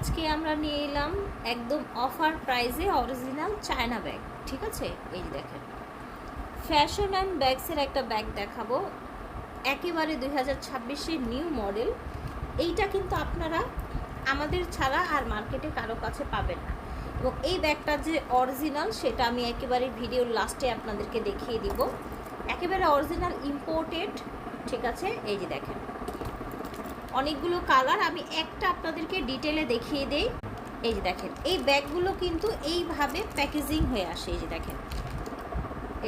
আজকে আমরা নিয়ে এলাম একদম অফার প্রাইসে অরিজিনাল চায়না ব্যাগ। ঠিক আছে, এই যে দেখেন ফ্যাশন অ্যান্ড ব্যাগসের একটা ব্যাগ দেখাবো, একেবারে 2026-এর নিউ মডেল। এইটা কিন্তু আপনারা আমাদের ছাড়া আর মার্কেটে কারো কাছে পাবেন না। এবং এই ব্যাগটা যে অরিজিনাল সেটা আমি একেবারে ভিডিওর লাস্টে আপনাদেরকে দেখিয়ে দিব। একেবারে অরিজিনাল ইম্পোর্টেড। ঠিক আছে, এই যে দেখেন অনেকগুলো কালার, আমি একটা আপনাদেরকে ডিটেলে দেখিয়ে দেই। এই যে দেখেন এই ব্যাগগুলো কিন্তু এইভাবে প্যাকেজিং হয়ে আসে। এই যে দেখেন,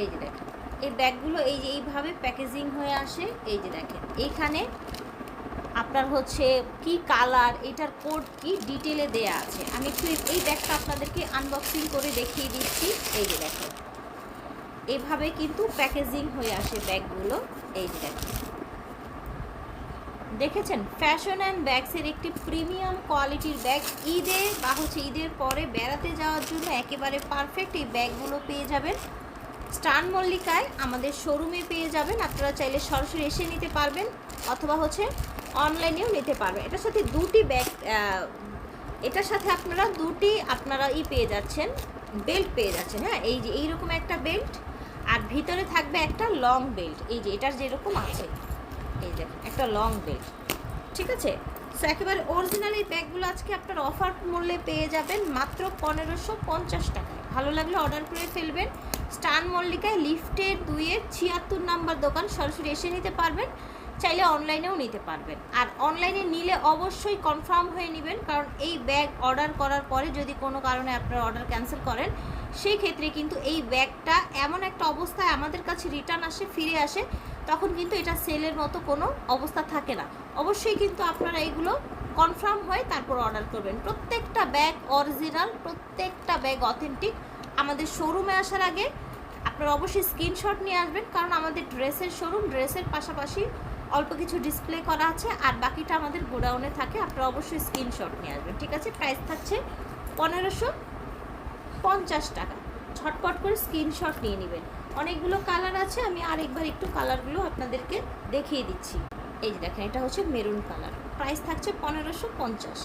এই যে দেখেন এই ব্যাগগুলো এই যে এইভাবে প্যাকেজিং হয়ে আসে। এই যে দেখেন এইখানে আপনার হচ্ছে কি কালার, এটার কোড কি ডিটেলে দেয়া আছে। আমি একটু এই ব্যাগটা আপনাদেরকে আনবক্সিং করে দেখিয়ে দিচ্ছি। এই যে দেখেন এইভাবে কিন্তু প্যাকেজিং হয়ে আসে ব্যাগগুলো। এই যে দেখেন দেখেছেন, ফ্যাশন অ্যান্ড ব্যাগসের একটি প্রিমিয়াম কোয়ালিটির ব্যাগ। ঈদে বা হচ্ছে ঈদের পরে বেড়াতে যাওয়ার জন্য একেবারে পারফেক্ট এই ব্যাগগুলো পেয়ে যাবেন স্টান মল্লিকায়, আমাদের শোরুমে পেয়ে যাবেন। আপনারা চাইলে সরাসরি এসে নিতে পারবেন অথবা হচ্ছে অনলাইনেও নিতে পারবেন। এটার সাথে দুটি ব্যাগ, এটার সাথে আপনারা পেয়ে যাচ্ছেন, বেল্ট পেয়ে যাচ্ছেন। হ্যাঁ, এই যে এইরকম একটা বেল্ট, আর ভিতরে থাকবে একটা লং বেল্ট। এই যে এটার যেরকম আছে, এই দেখেন একটা লং বেল্ট। ঠিক আছে, সো একেবারে অরিজিনাল এই ব্যাগগুলো আজকে আপনার অফার মূল্যে পেয়ে যাবেন মাত্র 1550 টাকায়। ভালো লাগলে অর্ডার করে ফেলবেন। স্টান মল্লিকায় লিফটের 2-এর 76 নাম্বার দোকান, সরাসরি এসে নিতে পারবেন, চাইলে অনলাইনেও নিতে পারবেন। আর অনলাইনে নিলে অবশ্যই কনফার্ম হয়ে নেবেন, কারণ এই ব্যাগ অর্ডার করার পরে যদি কোনো কারণে আপনারা অর্ডার ক্যান্সেল করেন, সেই ক্ষেত্রে কিন্তু এই ব্যাগটা এমন একটা অবস্থায় আমাদের কাছে রিটার্ন আসে, ফিরে আসে, তখন কিন্তু এটা সেলের মতো কোনো অবস্থা থাকে না। অবশ্যই কিন্তু আপনারা এগুলো কনফার্ম হয়ে তারপর অর্ডার করবেন। প্রত্যেকটা ব্যাগ অরিজিনাল, প্রত্যেকটা ব্যাগ অথেন্টিক। আমাদের শোরুমে আসার আগে আপনারা অবশ্যই স্ক্রিনশট নিয়ে আসবেন, কারণ আমাদের ড্রেসের শোরুম, ড্রেসের পাশাপাশি অল্প কিছু ডিসপ্লে করা আছে, আর বাকিটা আমাদের গোডাউনে থাকে। আপনারা অবশ্যই স্ক্রিনশট নিয়ে আসবেন। ঠিক আছে, প্রাইস থাকছে 1550 টাকা। ঝটপট করে স্ক্রিনশট নিয়ে নেবেন। অনেকগুলো কালার আছে, আমি আরেকবার একটু কালারগুলো আপনাদেরকে দেখিয়ে দিচ্ছি। এই যে দেখেন এটা হচ্ছে মেরুন কালার, প্রাইস থাকছে 1550।